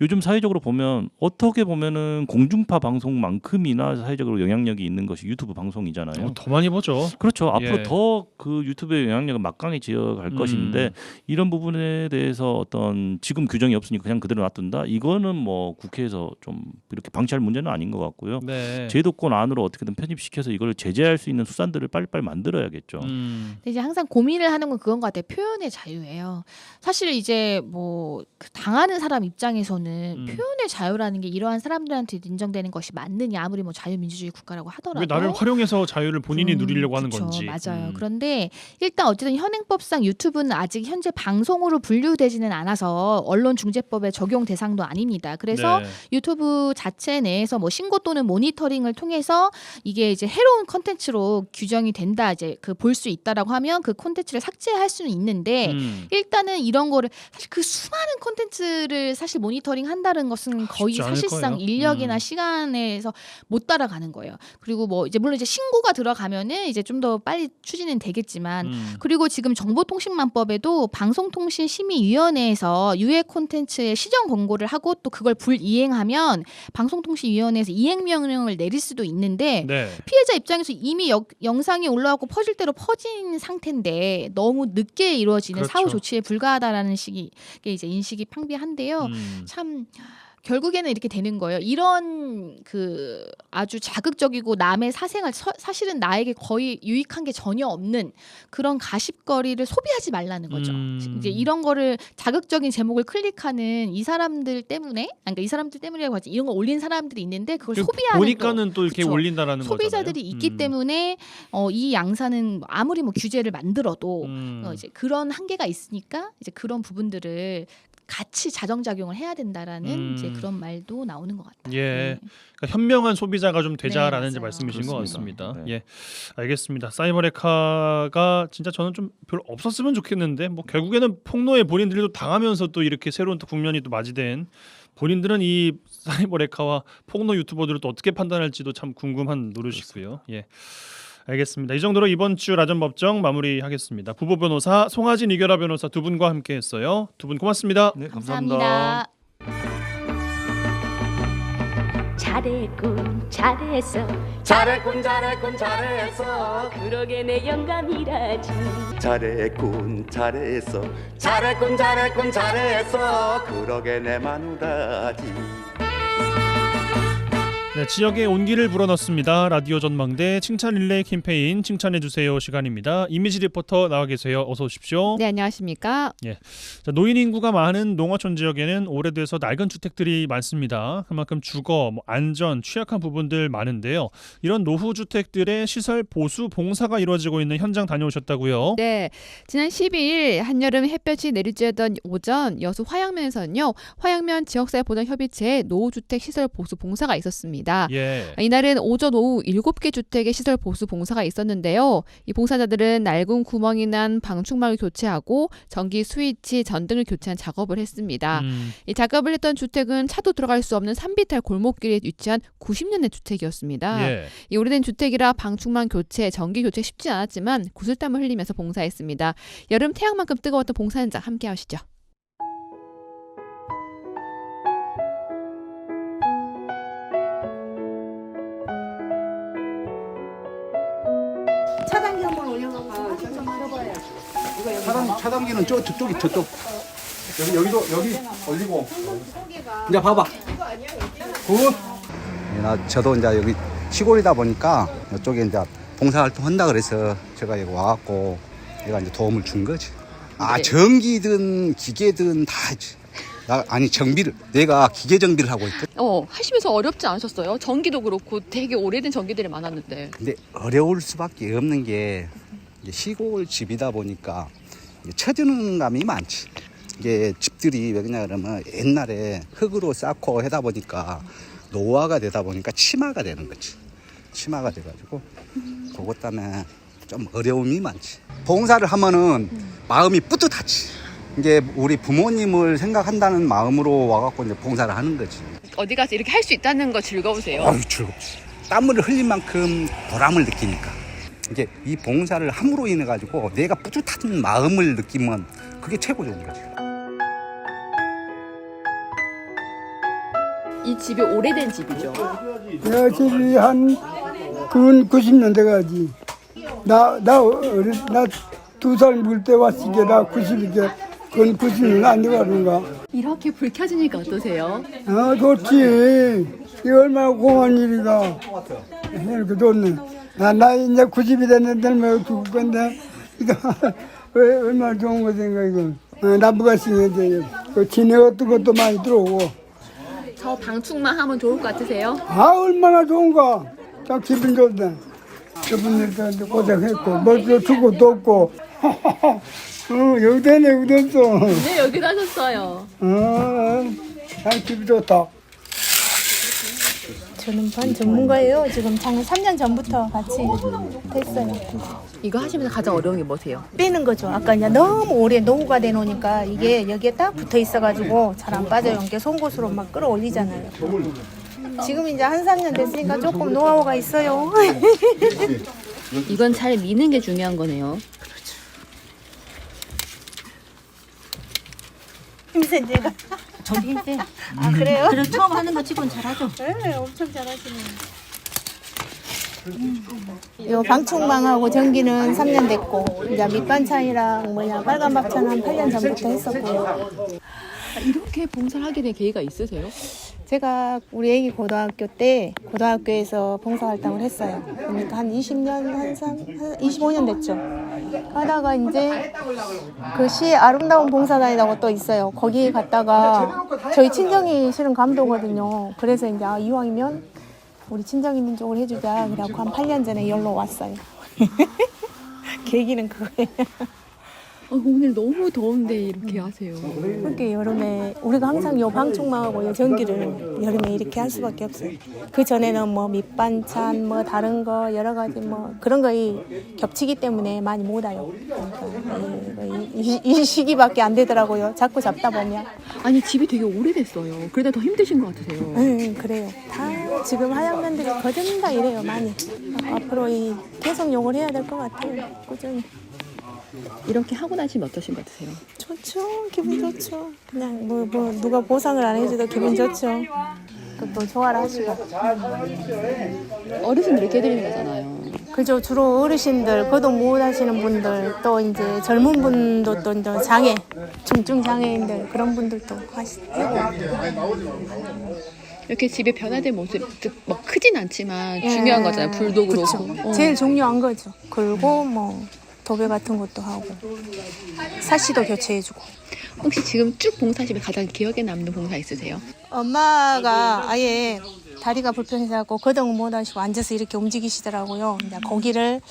요즘 사회적으로 보면 어떻게 보면은 공중파 방송만큼이나 사회적으로 영향력이 있는 것이 유튜브 방송이잖아요. 더 많이 보죠. 그렇죠. 예. 앞으로 더 그 유튜브의 영향력은 막강해져 갈 것인데 이런 부분에 대해서 어떤 지금 규정이 없으니까 그냥 그대로 놔둔다. 이거는 뭐 국회에서 좀 이렇게 방치할 문제는 아닌 것 같고요. 네. 제도권 안으로 어떻게든 편입시켜서 이걸 제재할 수 있는 수단들을 빨리빨리 만들어야겠죠. 근데 이제 항상 고민을 하는 건 그건 것 같아요. 표현의 자유예요. 사실 이제 뭐 당하는 사람 입장에서는 표현의 자유라는 게 이러한 사람들한테 인정되는 것이 맞느냐, 아무리 뭐 자유민주주의 국가라고 하더라도 왜 나를 활용해서 자유를 본인이 누리려고 하는 그쵸, 건지. 맞아요. 그런데 일단 어쨌든 현행법상 유튜브는 아직 현재 방송으로 분류되지는 않아서 언론중재법의 적용 대상도 아닙니다. 그래서 네. 유튜브 자체 내에서 뭐 신고 또는 모니터링을 통해서 이게 이제 해로운 콘텐츠로 규정이 된다, 이제 그 볼 수 있다라고 하면 그 콘텐츠를 삭제할 수는 있는데 일단은 이런 거를 사실 그 수많은 콘텐츠를 사실 모니터링 한다는 것은 거의 쉽지 않을 사실상 거예요. 인력이나 시간에서 못 따라가는 거예요. 그리고 뭐 이제 물론 이제 신고가 들어가면은 이제 좀 더 빨리 추진은 되겠지만, 그리고 지금 정보통신망법에도 방송통신심의위원회에서 유해 콘텐츠의 시정 권고를 하고 또 그걸 불이행하면 방송통신위원회에서 이행명령을 내릴 수도 있는데 네. 피해자 입장에서 이미 영상이 올라가고 퍼질 대로 퍼진 상태인데 너무 늦게 이루어지는 그렇죠. 사후 조치에 불과하다라는 식이 이제 인식이 팽배한데요. 참 결국에는 이렇게 되는 거예요. 이런 그 아주 자극적이고 남의 사생활 사실은 나에게 거의 유익한 게 전혀 없는 그런 가십거리를 소비하지 말라는 거죠. 이제 이런 거를 자극적인 제목을 클릭하는 이 사람들 때문에, 그러니까 이 사람들 때문이라고 하지, 이런 거 올린 사람들이 있는데 그걸 소비하는 보니까는 또 이렇게 그쵸. 올린다라는 소비자들이 거잖아요. 있기 때문에 이 양산은 아무리 뭐 규제를 만들어도 이제 그런 한계가 있으니까 이제 그런 부분들을 같이 자정작용을 해야 된다라는 이제 그런 말도 나오는 것 같아요. 예, 그러니까 현명한 소비자가 좀 되자라는 네, 이제 맞아요. 말씀이신 것 그렇습니다. 같습니다. 네. 예, 알겠습니다. 사이버레카가 진짜 저는 좀 별로 없었으면 좋겠는데 뭐 결국에는 폭로에 본인들도 당하면서 또 이렇게 새로운 또 국면이 또 맞이된 본인들은 이 사이버레카와 폭로 유튜버들을 또 어떻게 판단할지도 참 궁금한 노릇이고요. 예. 알겠습니다. 이 정도로 이번 주 라전 법정 마무리하겠습니다. 부부 변호사 송하진 이결아 변호사 두 분과 함께했어요. 두 분 고맙습니다. 네, 감사합니다. 잘했군 잘했어 잘했군 잘했군 잘했어 그러게 내 영감이라지 잘했군 잘했어 잘했군 잘했군 잘했어 그러게 내 마누라지. 네, 지역의 온기를 불어넣습니다. 라디오 전망대 칭찬 릴레이 캠페인 칭찬해주세요 시간입니다. 이미지 리포터 나와 계세요. 어서 오십시오. 네, 안녕하십니까. 자, 노인 인구가 많은 농어촌 지역에는 오래돼서 낡은 주택들이 많습니다. 그만큼 주거, 안전, 취약한 부분들 많은데요. 이런 노후 주택들의 시설 보수 봉사가 이루어지고 있는 현장 다녀오셨다고요? 네, 지난 12일 한여름 햇볕이 내리쬐던 오전 여수 화양면에서는요. 화양면 지역사회 보전 협의체의 노후주택 시설 보수 봉사가 있었습니다. 예. 이날은 오전 오후 7개 주택의 시설 보수 봉사가 있었는데요. 이 봉사자들은 낡은 구멍이 난 방충망을 교체하고 전기 스위치, 전등을 교체한 작업을 했습니다. 이 작업을 했던 주택은 차도 들어갈 수 없는 산비탈 골목길에 위치한 90년대 주택이었습니다. 예. 이 오래된 주택이라 방충망 교체, 전기 교체 쉽지 않았지만 구슬땀을 흘리면서 봉사했습니다. 여름 태양만큼 뜨거웠던 봉사 현장 함께 하시죠. 차단기 한번 올려놓고 확인 좀 해봐요. 차단기는 저쪽이 저쪽. 여기도 여기 올리고. 이제 봐봐. 굿. 저도 이제 여기 시골이다 보니까 이쪽에 이제 봉사활동 한다 그래서 제가 여기 와갖고 내가 이제 도움을 준 거지. 아, 전기든 기계든 다 했지. 아니 정비를 내가 기계 정비를 하고 있거든. 하시면서 어렵지 않으셨어요? 전기도 그렇고 되게 오래된 전기들이 많았는데. 근데 어려울 수밖에 없는 게 이제 시골 집이다 보니까 처지는 감이 많지. 이게 집들이 왜 그러냐 그러면 옛날에 흙으로 쌓고 하다 보니까 노화가 되다 보니까 치마가 되는 거지. 치마가 돼가지고 그것 때문에 좀 어려움이 많지. 봉사를 하면은 마음이 뿌듯하지. 이게 우리 부모님을 생각한다는 마음으로 와갖고 이제 봉사를 하는 거지. 어디 가서 이렇게 할 수 있다는 거 즐거우세요? 아유, 즐겁지. 땀을 흘린 만큼 보람을 느끼니까. 이게 이 봉사를 함으로 인해 가지고 내가 뿌듯한 마음을 느끼면 그게 최고 좋은 거지. 이 집이 오래된 집이죠. 내 집이 한 90년대 가지. 나 2살 물 때 왔으니까 나 90이게 그건 90년 안 돼가는가. 이렇게 불 켜지니까 어떠세요? 좋지. 이 얼마나 고마운 일이가. 이렇게 좋네. 나 이제 90이 됐는데 뭐 죽을 건데 이거 왜 얼마나 좋은 거든가 이거. 나무가 심해져. 그 진해 같은 것도 많이 들어오고. 저 방충망 하면 좋을 것 같으세요? 얼마나 좋은가. 참 기분 좋네. 저분들도 고생했고 멀리 줄 것도 없고. 여기다 내 웃었어. 네, 여기도 하셨어요. 참 기분 좋다. 저는 반 전문가예요. 지금 작년 3년 전부터 같이 됐어요. 이거 하시면서 가장 어려운 게 뭐세요? 빼는 거죠. 아까 이제 너무 오래 노후가 돼 놓으니까 이게 여기에 딱 붙어 있어가지고 잘 안 빠져요. 이게 송곳으로 막 끌어올리잖아요. 지금 이제 한 3년 됐으니까 조금 노하우가 있어요. 이건 잘 미는 게 중요한 거네요. 힘세 제가. 저도 힘세. 아 그래요? 그래 처음 하는 거 치고는 잘하죠. 네, 엄청 잘하시네요. 요 방충망하고 전기는 3년 됐고 이제 밑반찬이랑 빨간 밥찬 한 8년 전부터 했었고요. 이렇게 봉사를 하게 된 계기가 있으세요? 제가 우리 애기 고등학교 때 고등학교에서 봉사활동을 했어요. 그러니까 한 20년, 25년 됐죠. 하다가 이제 그 시의 아름다운 봉사단이라고 또 있어요. 거기 갔다가 저희 친정이 실은 감도거든요. 그래서 이제 이왕이면 우리 친정있는 쪽을 해주자. 그래갖고 한 8년 전에 여기로 왔어요. 계기는 그거예요. 오늘 너무 더운데 이렇게 하세요. 그렇게 여름에 우리가 항상 요 방충망하고 요 전기를 여름에 이렇게 할 수밖에 없어요. 그 전에는 뭐 밑반찬 뭐 다른 거 여러 가지 뭐 그런 거이 겹치기 때문에 많이 못 와요. 그러니까 이 시기밖에 안 되더라고요. 자꾸 잡다 보면. 아니 집이 되게 오래됐어요. 그러다 더 힘드신 것 같으세요. 그래요. 다 지금 하얀면들이 거진다 이래요 많이. 앞으로 계속 욕을 해야 될 것 같아요. 꾸준히. 이렇게 하고 나시면 어떠신 것 같으세요? 좋죠. 기분 좋죠. 그냥 뭐 누가 보상을 안 해줘도 기분 좋죠. 또 좋아라 하시고. 어르신들 이렇게 해드리는 거잖아요. 그죠. 주로 어르신들, 거동 못 하시는 분들, 또 이제 젊은 분도 또 이제 장애, 중증 장애인들 그런 분들도 하시고. 이렇게 집에 변화된 모습 뭐 크진 않지만 중요한 거잖아요. 불도 그렇고. 제일 중요한 거죠. 그리고 뭐 도배 같은 것도 하고 사시도 교체해주고. 혹시 지금 쭉 봉사하시면 가장 기억에 남는 봉사 있으세요? 엄마가 아예 다리가 불편해서 거동을 못 하시고 앉아서 이렇게 움직이시더라고요. 이제 거기를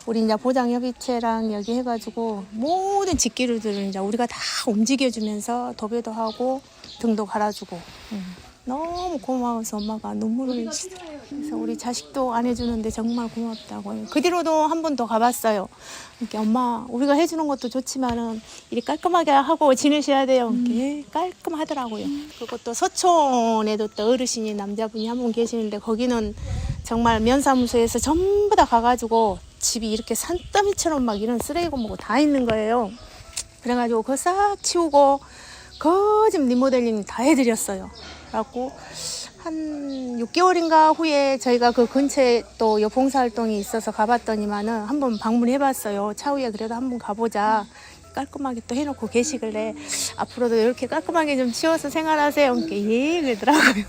우리 이제 보장협의체랑 여기 해가지고 모든 직기류들을 이제 우리가 다 움직여주면서 도배도 하고 등도 갈아주고. 너무 고마워서 엄마가 눈물을 흘리시더라고요. 그래서 우리 자식도 안 해주는데 정말 고맙다고요. 그 뒤로도 한 번 더 가봤어요. 이렇게 엄마 우리가 해주는 것도 좋지만은 이렇게 깔끔하게 하고 지내셔야 돼요. 이렇게 깔끔하더라고요. 그리고 또 서촌에도 또 어르신이 남자분이 한 분 계시는데 거기는 정말 면사무소에서 전부 다 가가지고 집이 이렇게 산더미처럼 막 이런 쓰레기고 뭐고 다 있는 거예요. 그래가지고 그거 싹 치우고 집 리모델링 다 해드렸어요. 그래갖고 한 6개월인가 후에 저희가 그 근처에 또 봉사활동이 있어서 가봤더니만은 한번 방문해봤어요. 차후에 그래도 한번 가보자. 깔끔하게 또 해놓고 계시길래 앞으로도 이렇게 깔끔하게 좀 치워서 생활하세요. 예, 그러더라고요.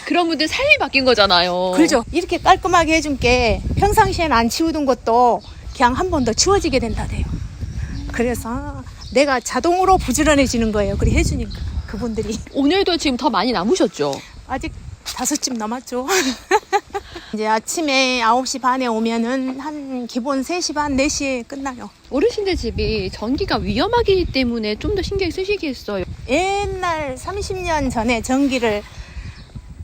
그런 분들 삶이 바뀐 거잖아요. 그렇죠. 이렇게 깔끔하게 해준 게 평상시에는 안 치우던 것도 그냥 한 번 더 치워지게 된다대요. 그래서 내가 자동으로 부지런해지는 거예요. 그래 해주니까 그분들이. 오늘도 지금 더 많이 남으셨죠? 아직 5집 남았죠. 이제 아침에 9시 반에 오면은 한 기본 3시 반, 4시에 끝나요. 어르신들 집이 전기가 위험하기 때문에 좀 더 신경 쓰시겠어요. 옛날 30년 전에 전기를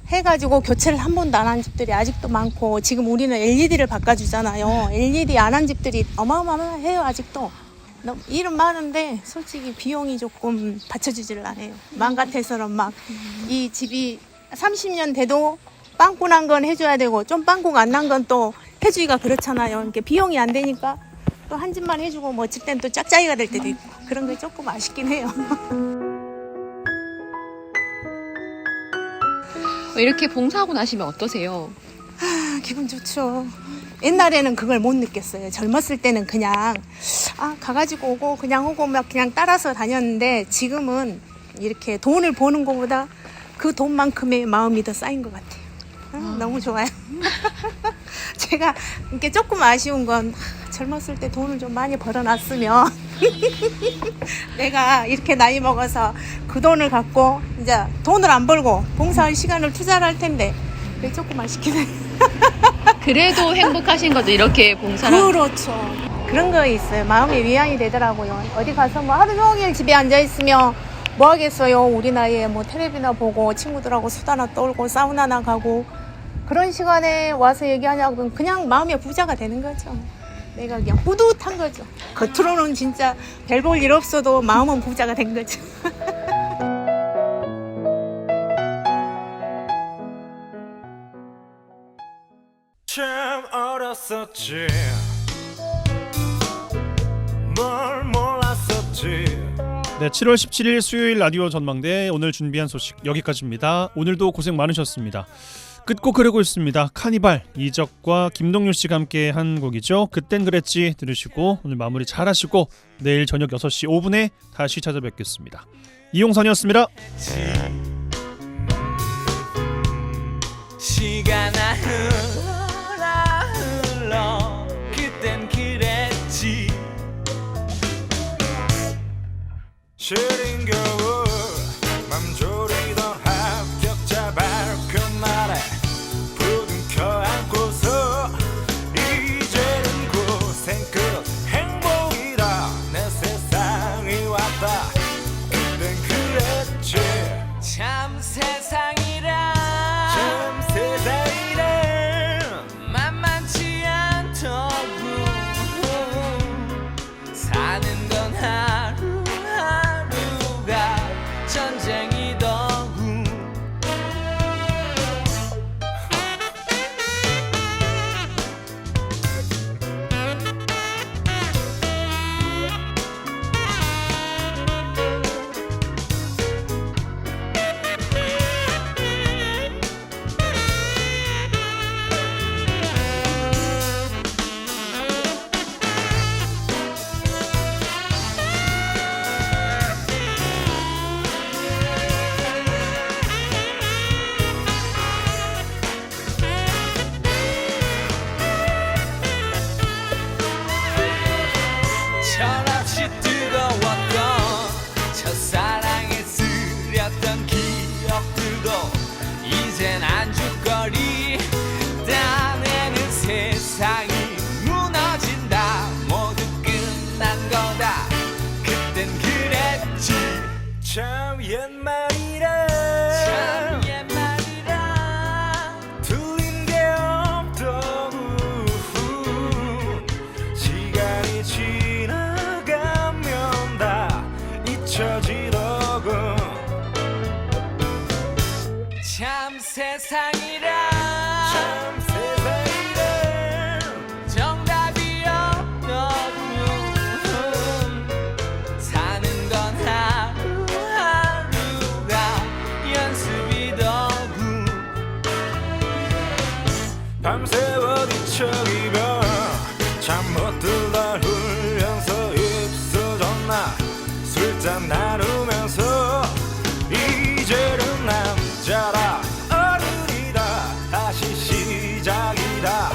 해가지고 교체를 한 번도 안 한 집들이 아직도 많고 지금 우리는 LED를 바꿔주잖아요. LED 안 한 집들이 어마어마해요 아직도. 일은 많은데 솔직히 비용이 조금 받쳐주지를 않아요. 마음 같아서는 막 이 집이 30년 돼도 빵꾸 난 건 해줘야 되고 좀 빵꾸가 안 난 건 또 해주기가 그렇잖아요. 이렇게 비용이 안 되니까 또 한 집만 해주고 뭐 어쩔 땐 또 짝짝이가 될 때도 있고 그런 게 조금 아쉽긴 해요. 이렇게 봉사하고 나시면 어떠세요? 기분 좋죠. 옛날에는 그걸 못 느꼈어요. 젊었을 때는 그냥 가가지고 오고 그냥 오고 막 그냥 따라서 다녔는데 지금은 이렇게 돈을 버는 것보다 그 돈만큼의 마음이 더 쌓인 것 같아요. 너무 좋아요. 제가 이렇게 조금 아쉬운 건 젊었을 때 돈을 좀 많이 벌어놨으면 내가 이렇게 나이 먹어서 그 돈을 갖고 이제 돈을 안 벌고 봉사할 시간을 투자를 할 텐데 그게 조금 아쉽긴 해요. 그래도 행복하신 거죠, 이렇게 봉사를. 그렇죠. 그런 거 있어요. 마음이 위안이 되더라고요. 어디 가서 뭐 하루 종일 집에 앉아 있으면 뭐 하겠어요. 우리 나이에 뭐 텔레비나 보고 친구들하고 수다나 떨고 사우나나 가고 그런 시간에 와서 얘기하냐고 그냥 마음의 부자가 되는 거죠. 내가 그냥 뿌듯한 거죠. 겉으로는 진짜 별 볼 일 없어도 마음은 부자가 된 거죠. 참 어렸었지 뭘 몰랐었지. 네, 7월 17일 수요일 라디오 전망대 오늘 준비한 소식 여기까지입니다. 오늘도 고생 많으셨습니다. 끝곡 흐르고 있습니다. 카니발 이적과 김동률 씨가 함께 한 곡이죠. 그땐 그랬지 들으시고 오늘 마무리 잘 하시고 내일 저녁 6시 5분에 다시 찾아뵙겠습니다. 이용선이었습니다. 시간아 흘러 그땐 그랬지. 시린 겨울 맘 졸이던 합격자 발표 날에 부둥 켜안고서 이제는 고생 끝 행복이다 내 세상이 왔다 그땐 그랬지. 참 세상이란 만만치 않더군. 사는 건 하루하루가 전쟁이더군. 철없이 뜨거웠던 첫사랑에 쓰렸던 기억들도 이젠 안주거리. 딴에는 세상이 무너진다 모두 끝난 거다 그땐 그랬지. 참 옛말이라 참 옛말이라 틀린 게 없더군. 시간이 지나가면 다 잊혀지더군. 참 세상이라 참 세상이란 정답이 없더군. 사는 건 하루하루가 연습이더군. 밤새워 뒤척이며 잠 못 들다 훈련소 입소졌나 술잔 나누면서 이제는 남자라 어른이다 다시 시작이다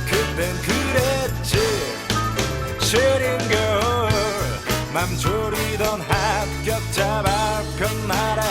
그땐 그랬지. 시린 겨울 맘 졸이던 합격자 발표 날에